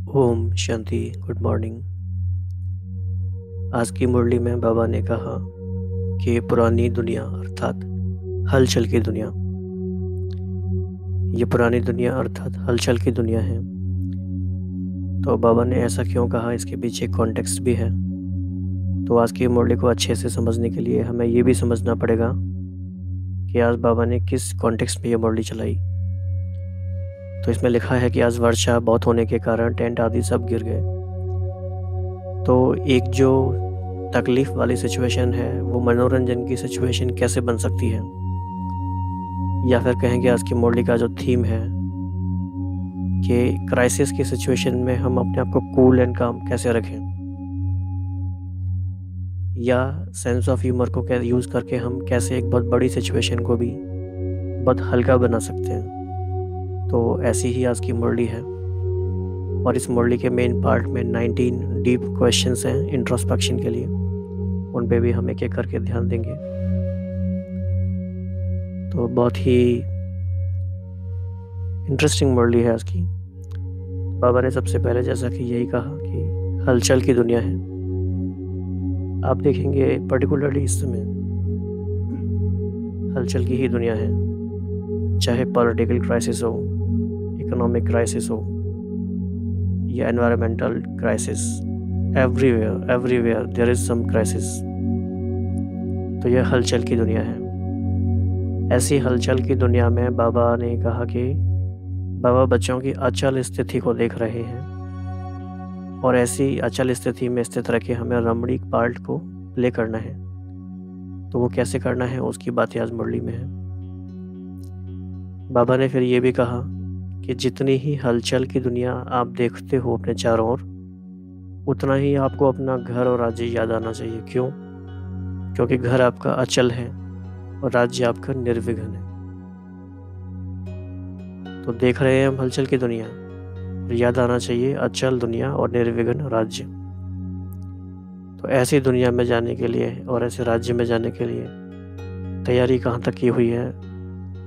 Om Shanti. Good morning. आज की मुरली में बाबा ने कहा कि पुरानी दुनिया अर्थात हलचल की दुनिया, ये पुरानी दुनिया अर्थात हलचल की दुनिया है। तो बाबा ने ऐसा क्यों कहा, इसके पीछे कॉन्टेक्स्ट भी है। तो आज की मुरली को अच्छे से समझने के लिए हमें ये भी समझना पड़ेगा कि आज बाबा ने किस कॉन्टेक्स्ट में ये मुरली चलाई। तो इसमें लिखा है कि आज वर्षा बहुत होने के कारण टेंट आदि सब गिर गए। तो एक जो तकलीफ वाली सिचुएशन है वो मनोरंजन की सिचुएशन कैसे बन सकती है, या फिर कहेंगे आज की मुरली का जो थीम है कि क्राइसिस की सिचुएशन में हम अपने आप को कूल एंड काम कैसे रखें, या सेंस ऑफ ह्यूमर को यूज़ करके हम कैसे एक बहुत बड़ी सिचुएशन को भी बहुत हल्का बना सकते हैं। तो ऐसी ही आज की मुरली है, और इस मुरली के मेन पार्ट में 19 डीप क्वेश्चंस हैं इंट्रोस्पेक्शन के लिए। उन पे भी हम एक एक करके ध्यान देंगे। तो बहुत ही इंटरेस्टिंग मुरली है आज की। बाबा ने सबसे पहले जैसा कि यही कहा कि हलचल की दुनिया है। आप देखेंगे पर्टिकुलरली इस समय हलचल की ही दुनिया है, चाहे पॉलिटिकल क्राइसिस हो, इकोनॉमिक क्राइसिस हो, या environmental crisis. Everywhere there is some crisis. तो यह हलचल की दुनिया है। ऐसी हलचल की दुनिया में बाबा ने कहा कि बाबा बच्चों की अचल स्थिति को देख रहे हैं, और ऐसी अचल स्थिति में स्थित रह के हमें रमणीक पार्ट को प्ले करना है। तो वो कैसे करना है उसकी बातें आज मुरली में है। बाबा ने फिर ये भी कहा कि जितनी ही हलचल की दुनिया आप देखते हो अपने चारों ओर, उतना ही आपको अपना घर और राज्य याद आना चाहिए। क्यों? क्योंकि घर आपका अचल है और राज्य आपका निर्विघ्न है। तो देख रहे हैं हम हलचल की दुनिया, और याद आना चाहिए अचल दुनिया और निर्विघ्न राज्य। तो ऐसी दुनिया में जाने के लिए और ऐसे राज्य में जाने के लिए तैयारी कहाँ तक की हुई है,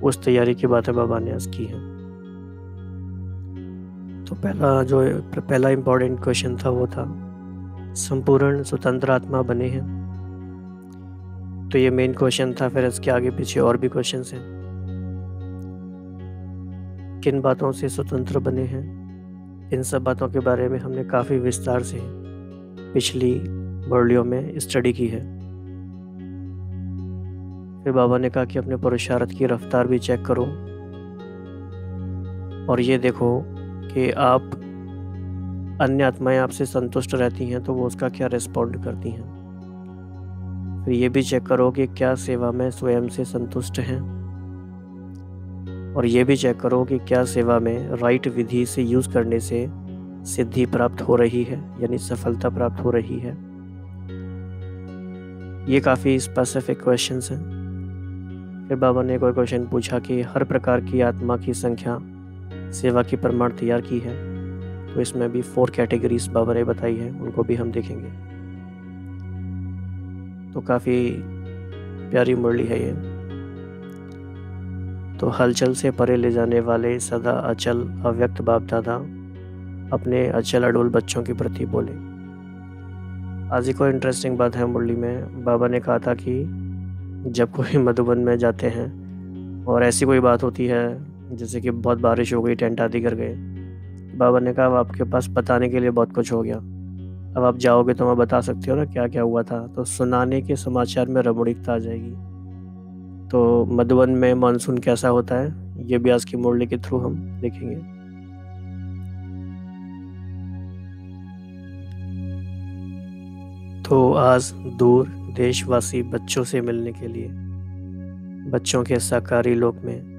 उस तैयारी की बातें बाबा ने आज की है। तो पहला इम्पोर्टेंट क्वेश्चन था वो था संपूर्ण स्वतंत्र आत्मा बने हैं। तो ये मेन क्वेश्चन था। फिर इसके आगे पीछे और भी क्वेश्चंस हैं। किन बातों से स्वतंत्र बने हैं, इन सब बातों के बारे में हमने काफ़ी विस्तार से पिछली मुरलियों में स्टडी की है। फिर बाबा ने कहा कि अपने पुरुषार्थ की रफ्तार भी चेक करो, और ये देखो कि आप अन्य आत्माएं आपसे संतुष्ट रहती हैं तो वो उसका क्या रिस्पॉन्ड करती हैं। फिर ये भी चेक करो कि क्या सेवा में स्वयं से संतुष्ट हैं, और ये भी चेक करो कि क्या सेवा में राइट विधि से यूज़ करने से सिद्धि प्राप्त हो रही है, यानी सफलता प्राप्त हो रही है। ये काफ़ी स्पेसिफिक क्वेश्चंस हैं। फिर बाबा ने एक और क्वेश्चन पूछा कि हर प्रकार की आत्मा की संख्या सेवा की प्रमाण तैयार की है। तो इसमें भी 4 कैटेगरीज बाबा ने बताई है, उनको भी हम देखेंगे। तो काफ़ी प्यारी मुरली है ये। तो हलचल से परे ले जाने वाले सदा अचल अव्यक्त बाप दादा अपने अचल अडोल बच्चों के प्रति बोले। आज एक और इंटरेस्टिंग बात है मुरली में। बाबा ने कहा था कि जब कोई मधुबन में जाते हैं और ऐसी कोई बात होती है जैसे कि बहुत बारिश हो गई, टेंट आदि गिर गए, बाबा ने कहा अब आपके पास बताने के लिए बहुत कुछ हो गया, अब आप जाओगे तो मैं बता सकती हो ना क्या क्या हुआ था। तो सुनाने के समाचार में रमणीकता आ जाएगी। तो मधुबन में मानसून कैसा होता है, ये भी आज की मुरली के थ्रू हम देखेंगे। तो आज दूर देशवासी बच्चों से मिलने के लिए बच्चों के साकारी लोक में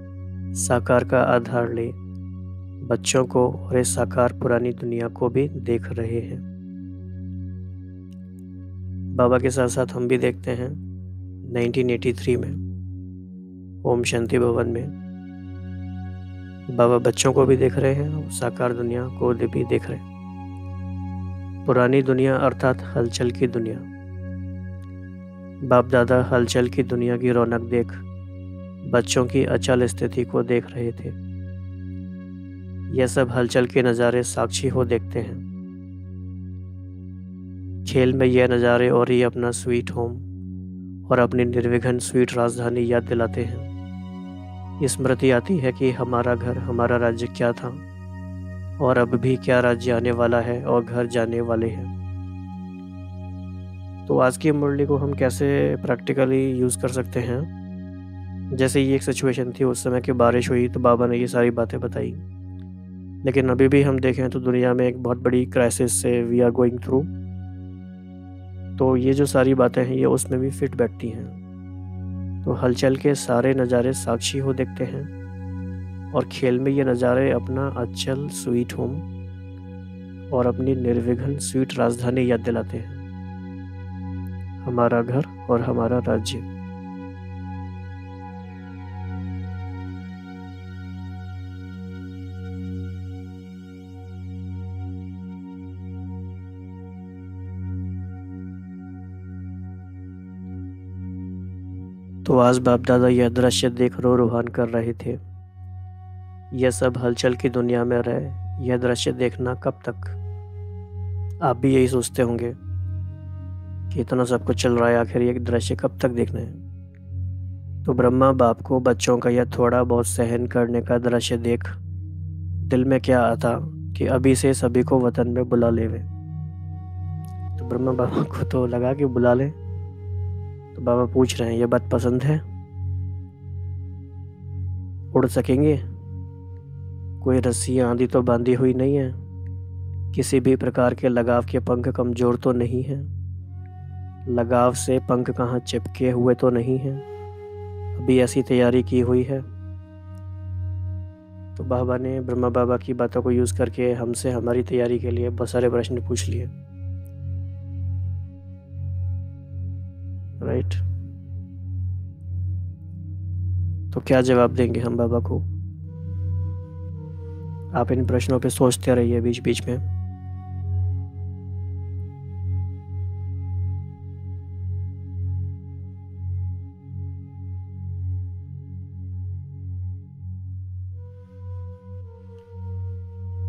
साकार का आधार ले बच्चों को और इस साकार पुरानी दुनिया को भी देख रहे हैं। बाबा के साथ साथ हम भी देखते हैं 1983 में ओम शांति भवन में बाबा बच्चों को भी देख रहे हैं और साकार दुनिया को भी देख रहे हैं। पुरानी दुनिया अर्थात हलचल की दुनिया। बाप दादा हलचल की दुनिया की रौनक देख बच्चों की अचल स्थिति को देख रहे थे। यह सब हलचल के नज़ारे साक्षी हो देखते हैं। खेल में यह नज़ारे और ही अपना स्वीट होम और अपनी निर्विघ्न स्वीट राजधानी याद दिलाते हैं। स्मृति आती है कि हमारा घर, हमारा राज्य क्या था और अब भी क्या राज्य आने वाला है और घर जाने वाले हैं। तो आज की मुरली को हम कैसे प्रैक्टिकली यूज़ कर सकते हैं? जैसे ये एक सिचुएशन थी, उस समय की बारिश हुई तो बाबा ने ये सारी बातें बताई। लेकिन अभी भी हम देखें तो दुनिया में एक बहुत बड़ी क्राइसिस से वी आर गोइंग थ्रू। तो ये जो सारी बातें हैं ये उसमें भी फिट बैठती हैं। तो हलचल के सारे नज़ारे साक्षी हो देखते हैं और खेल में ये नज़ारे अपना अचल स्वीट होम और अपनी निर्विघ्न स्वीट राजधानी याद दिलाते हैं। हमारा घर और हमारा राज्य। तो आज बाप दादा यह दृश्य देख रो रुहान कर रहे थे। यह सब हलचल की दुनिया में रहे यह दृश्य देखना कब तक? आप भी यही सोचते होंगे कि इतना सब कुछ चल रहा है, आखिर ये दृश्य कब तक देखना है? तो ब्रह्मा बाप को बच्चों का यह थोड़ा बहुत सहन करने का दृश्य देख दिल में क्या आता कि अभी से सभी को वतन में बुला लेवे। तो ब्रह्मा बाबा को तो लगा कि बुला ले। तो बाबा पूछ रहे हैं, ये बात पसंद है? उड़ सकेंगे? कोई रस्सी आंधी तो बांधी हुई नहीं है, किसी भी प्रकार के लगाव के पंख कमजोर तो नहीं है, लगाव से पंख कहाँ चिपके हुए तो नहीं है, अभी ऐसी तैयारी की हुई है? तो बाबा ने ब्रह्मा बाबा की बातों को यूज़ करके हमसे हमारी तैयारी के लिए बहुत सारे प्रश्न पूछ लिए। राइट। तो क्या जवाब देंगे हम बाबा को? आप इन प्रश्नों पे सोचते रहिए बीच बीच में।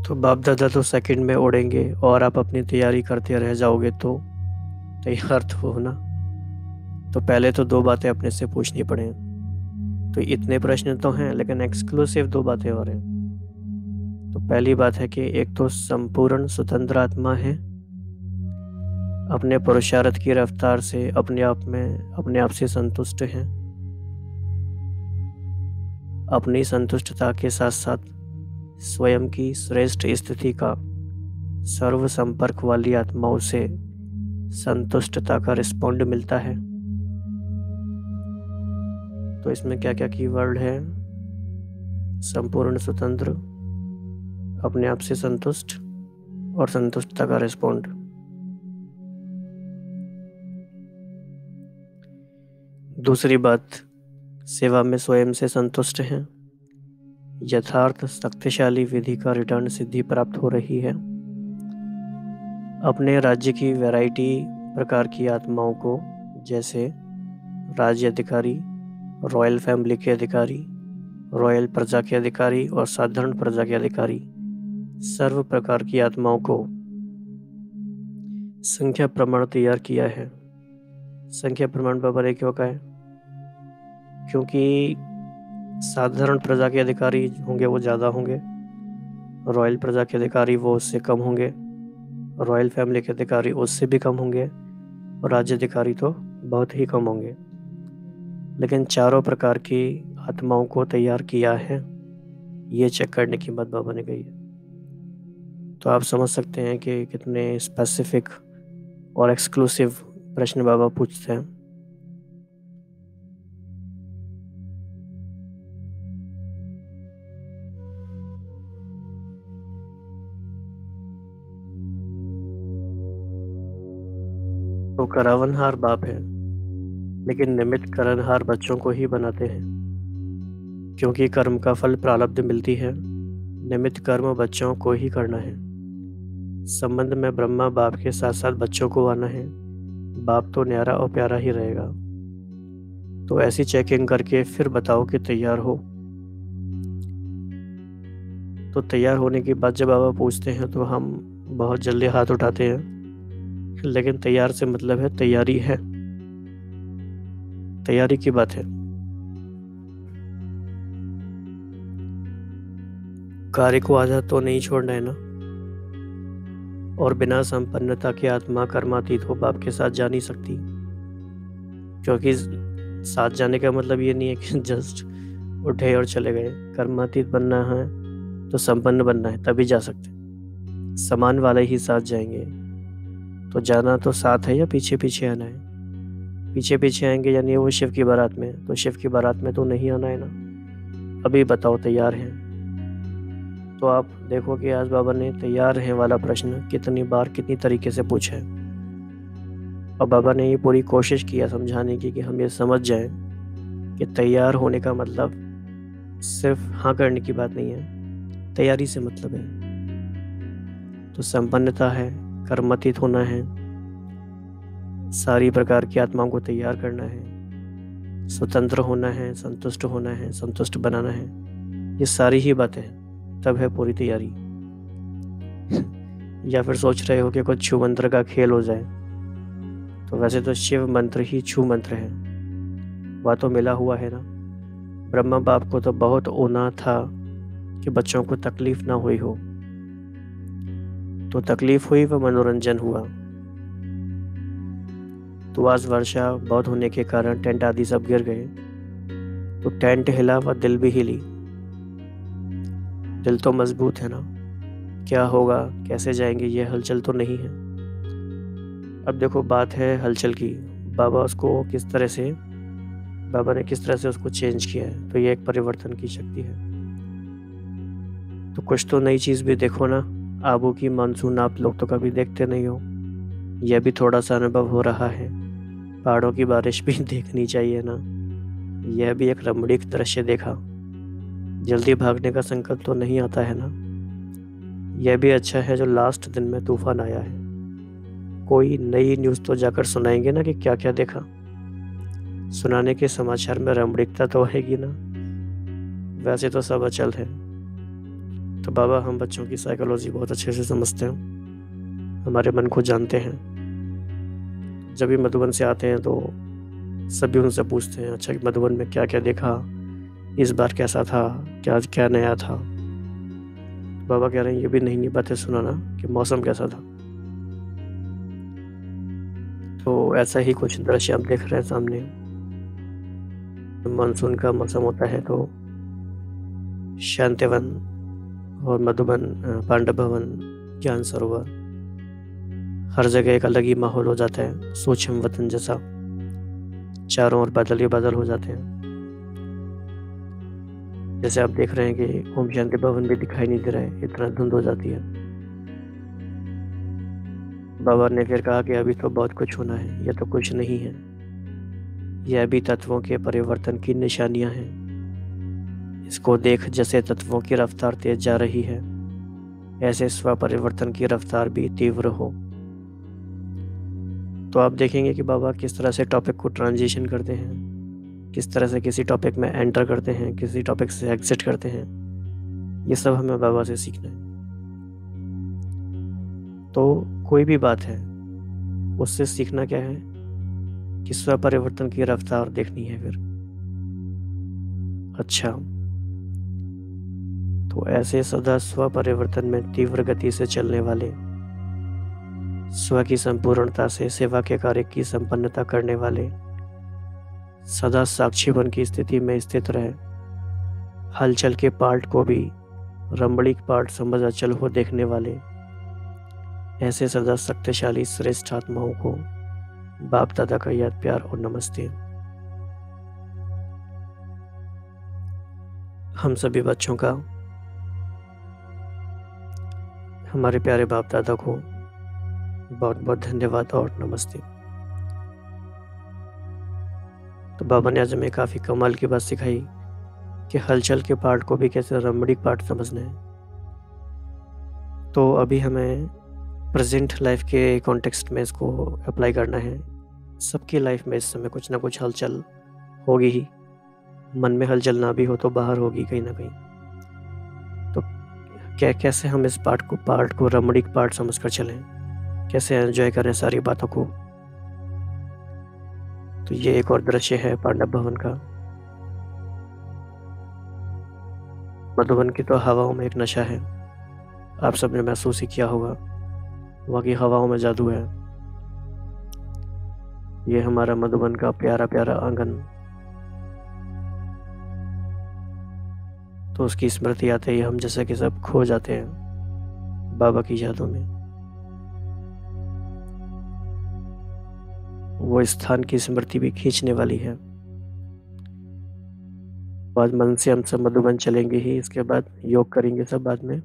तो बाप दादा तो सेकंड में उड़ेंगे और आप अपनी तैयारी करते रह जाओगे तो तैयार तो हो ना। तो पहले तो दो बातें अपने से पूछनी पड़े। तो इतने प्रश्न तो हैं लेकिन एक्सक्लूसिव दो बातें और हैं। तो पहली बात है कि एक तो संपूर्ण स्वतंत्र आत्मा है, अपने पुरुषार्थ की रफ्तार से अपने आप से संतुष्ट हैं, अपनी संतुष्टता के साथ साथ स्वयं की श्रेष्ठ स्थिति का सर्व संपर्क वाली आत्माओं से संतुष्टता का रिस्पॉन्ड मिलता है। तो इसमें क्या क्या कीवर्ड है? संपूर्ण स्वतंत्र, अपने आप से संतुष्ट और संतुष्टता का रिस्पॉन्ड। दूसरी बात, सेवा में स्वयं से संतुष्ट हैं, यथार्थ शक्तिशाली विधि का रिटर्न सिद्धि प्राप्त हो रही है, अपने राज्य की वैरायटी प्रकार की आत्माओं को, जैसे राज्य अधिकारी, रॉयल फैमिली के अधिकारी, रॉयल प्रजा के अधिकारी और साधारण प्रजा के अधिकारी, सर्व प्रकार की आत्माओं को संख्या प्रमाण तैयार किया है। संख्या प्रमाण बाबा ने क्यों कहा है? क्योंकि साधारण प्रजा के अधिकारी होंगे वो ज़्यादा होंगे, रॉयल प्रजा के अधिकारी वो उससे कम होंगे, रॉयल फैमिली के अधिकारी उससे भी कम होंगे और राज्य अधिकारी तो बहुत ही कम होंगे। लेकिन चारों प्रकार की आत्माओं को तैयार किया है, ये चेक करने की बात बाबा ने कही है। तो आप समझ सकते हैं कि कितने स्पेसिफिक और एक्सक्लूसिव प्रश्न बाबा पूछते हैं। तो करावनहार बाप है, लेकिन निमित्त करणहार बच्चों को ही बनाते हैं, क्योंकि कर्म का फल प्रारब्ध मिलती है, निमित्त कर्म बच्चों को ही करना है। संबंध में ब्रह्मा बाप के साथ साथ बच्चों को आना है, बाप तो न्यारा और प्यारा ही रहेगा। तो ऐसी चेकिंग करके फिर बताओ कि तैयार हो। तो तैयार होने के बाद जब बाबा पूछते हैं तो हम बहुत जल्दी हाथ उठाते हैं, लेकिन तैयार से मतलब है तैयारी है, तैयारी की बात है। कार्य को आधा तो नहीं छोड़ना है ना। और बिना संपन्नता के आत्मा कर्मातीत हो बाप के साथ जा नहीं सकती, क्योंकि साथ जाने का मतलब ये नहीं है कि जस्ट उठे और चले गए। कर्मातीत बनना है तो संपन्न बनना है, तभी जा सकते। समान वाले ही साथ जाएंगे। तो जाना तो साथ है या पीछे पीछे आना है? पीछे पीछे आएंगे यानी वो शिव की बारात में, तो शिव की बारात में तो नहीं आना है ना। अभी बताओ तैयार हैं? तो आप देखो कि आज बाबा ने तैयार हैं वाला प्रश्न कितनी बार कितनी तरीके से पूछा है, और बाबा ने ये पूरी कोशिश किया समझाने की कि हम ये समझ जाएं कि तैयार होने का मतलब सिर्फ हाँ करने की बात नहीं है, तैयारी से मतलब है। तो संपन्नता है, कर्मातीत होना है, सारी प्रकार की आत्माओं को तैयार करना है, स्वतंत्र होना है, संतुष्ट होना है, संतुष्ट बनाना है, ये सारी ही बातें हैं, तब है पूरी तैयारी। या फिर सोच रहे हो कि कुछ छू मंत्र का खेल हो जाए? तो वैसे तो शिव मंत्र ही छू मंत्र है, वह तो मिला हुआ है ना। ब्रह्मा बाप को तो बहुत ऊना था कि बच्चों को तकलीफ ना हुई हो, तो तकलीफ हुई व मनोरंजन हुआ। तो आज वर्षा बहुत होने के कारण टेंट आदि सब गिर गए, तो टेंट हिला व दिल भी हिली। दिल तो मजबूत है ना, क्या होगा कैसे जाएंगे ये हलचल तो नहीं है। अब देखो बात है हलचल की, बाबा ने किस तरह से उसको चेंज किया है, तो ये एक परिवर्तन की शक्ति है। तो कुछ तो नई चीज़ भी देखो ना। आबू की मानसून आप लोग तो कभी देखते नहीं हो, यह भी थोड़ा सा अनुभव हो रहा है। पहाड़ों की बारिश भी देखनी चाहिए ना, यह भी एक रमणीक दृश्य देखा। जल्दी भागने का संकल्प तो नहीं आता है ना। यह भी अच्छा है जो लास्ट दिन में तूफान आया है। कोई नई न्यूज़ तो जाकर सुनाएंगे ना कि क्या क्या देखा। सुनाने के समाचार में रमणीकता तो रहेगी ना, वैसे तो सब अचल है। तो बाबा हम बच्चों की साइकोलॉजी बहुत अच्छे से समझते हैं, हमारे मन को जानते हैं। जब भी मधुबन से आते हैं तो सभी उनसे पूछते हैं, अच्छा मधुबन में क्या क्या देखा, इस बार कैसा था, क्या क्या नया था। बाबा कह रहे हैं ये भी नई नई बातें सुनाना कि मौसम कैसा था। तो ऐसा ही कुछ दृश्य आप देख रहे हैं सामने। मानसून का मौसम होता है तो शांतिवन और मधुबन, पांडव भवन, ज्ञान सरोवर, हर जगह एक अलग ही माहौल हो जाता है, सूक्ष्म वतन जैसा। चारों ओर बादल ही बादल हो जाते हैं। जैसे आप देख रहे हैं कि ओम शांति भवन भी दिखाई नहीं दे रहा है, इतना धुंध हो जाती है। बाबा ने फिर कहा कि अभी तो बहुत कुछ होना है, यह तो कुछ नहीं है, यह भी तत्वों के परिवर्तन की निशानियां हैं। इसको देख जैसे तत्वों की रफ्तार तेज जा रही है, ऐसे स्व परिवर्तन की रफ्तार भी तीव्र हो। तो आप देखेंगे कि बाबा किस तरह से टॉपिक को ट्रांजिशन करते हैं, किस तरह से किसी टॉपिक में एंटर करते हैं, किसी टॉपिक से एग्जिट करते हैं। ये सब हमें बाबा से सीखना है। तो कोई भी बात है उससे सीखना क्या है कि स्व परिवर्तन की रफ्तार देखनी है फिर। अच्छा, तो ऐसे सदा स्व परिवर्तन में तीव्र गति से चलने वाले, स्व की संपूर्णता से सेवा के कार्य की संपन्नता करने वाले, सदा साक्षीपन की स्थिति में स्थित रहे, हलचल के पार्ट को भी रमणीक पार्ट समझ अचल हो देखने वाले, ऐसे सदा शक्तिशाली श्रेष्ठ आत्माओं को बाप दादा का याद प्यार और नमस्ते। हम सभी बच्चों का हमारे प्यारे बाप दादा को बहुत बहुत धन्यवाद और नमस्ते। तो बाबा ने आज हमें काफ़ी कमाल की बात सिखाई कि हलचल के पार्ट को भी कैसे रमणीक पार्ट समझना है। तो अभी हमें प्रेजेंट लाइफ के कॉन्टेक्स्ट में इसको अप्लाई करना है। सबकी लाइफ में इस समय कुछ ना कुछ हलचल होगी ही, मन में हलचल ना भी हो तो बाहर होगी कहीं ना कहीं। तो कैसे हम इस पार्ट को रमणीक पार्ट समझकर चलें, कैसे एंजॉय करें सारी बातों को। तो ये एक और दृश्य है पांडव भवन का। मधुबन की तो हवाओं में एक नशा है, आप सबने महसूस ही किया होगा। वहाँ की हवाओं में जादू है। ये हमारा मधुबन का प्यारा प्यारा आंगन। तो उसकी स्मृति आते ही हम जैसे कि सब खो जाते हैं बाबा की यादों में। वो स्थान की स्मृति भी खींचने वाली है। आज मन से हम सब मधुबन चलेंगे ही, इसके बाद योग करेंगे सब बाद में।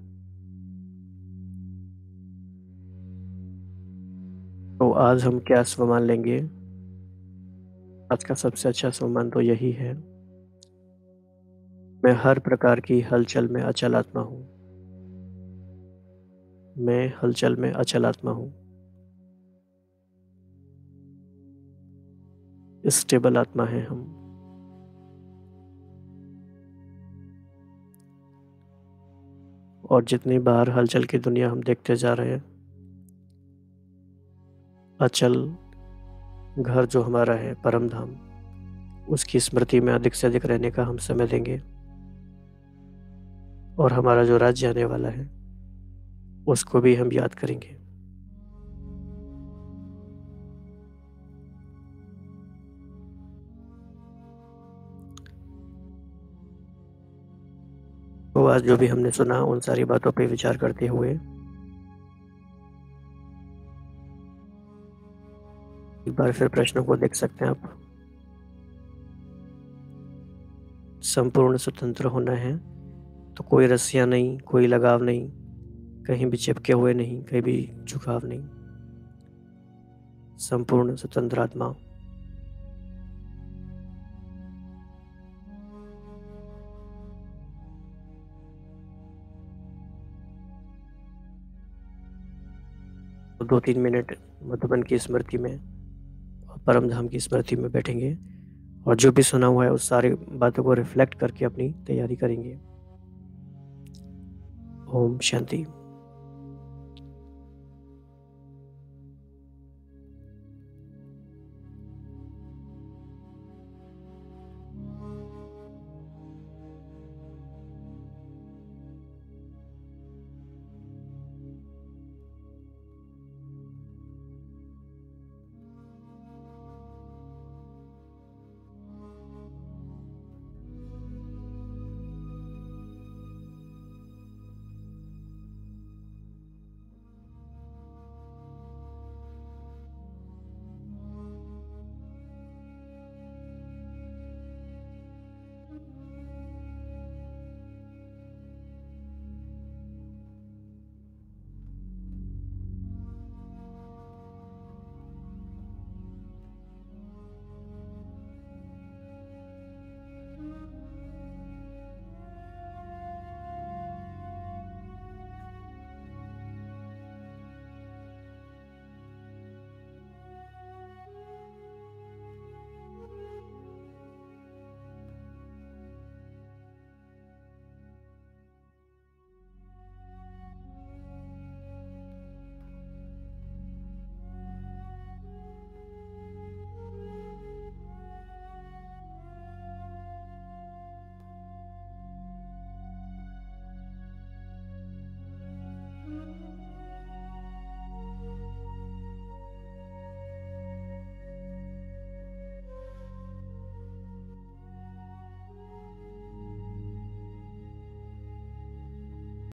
तो आज हम क्या स्वमान लेंगे? आज का सबसे अच्छा स्वमान तो यही है, मैं हर प्रकार की हलचल में अचल आत्मा हूँ। मैं हलचल में अचल आत्मा हूँ, स्टेबल आत्मा है हम। और जितनी बाहर हलचल की दुनिया हम देखते जा रहे हैं, अचल घर जो हमारा है परम धाम, उसकी स्मृति में अधिक से अधिक रहने का हम समय देंगे। और हमारा जो राज्य आने वाला है उसको भी हम याद करेंगे। तो आज जो भी हमने सुना उन सारी बातों पे विचार करते हुए एक बार फिर प्रश्नों को देख सकते हैं आप। संपूर्ण स्वतंत्र होना है तो कोई रस्सियां नहीं, कोई लगाव नहीं, कहीं भी चिपके हुए नहीं, कहीं भी झुकाव नहीं। संपूर्ण स्वतंत्र आत्मा। तो 2-3 मिनट मधुबन की स्मृति में और परम धाम की स्मृति में बैठेंगे और जो भी सुना हुआ है उस सारी बातों को रिफ्लेक्ट करके अपनी तैयारी करेंगे। ओम शांति।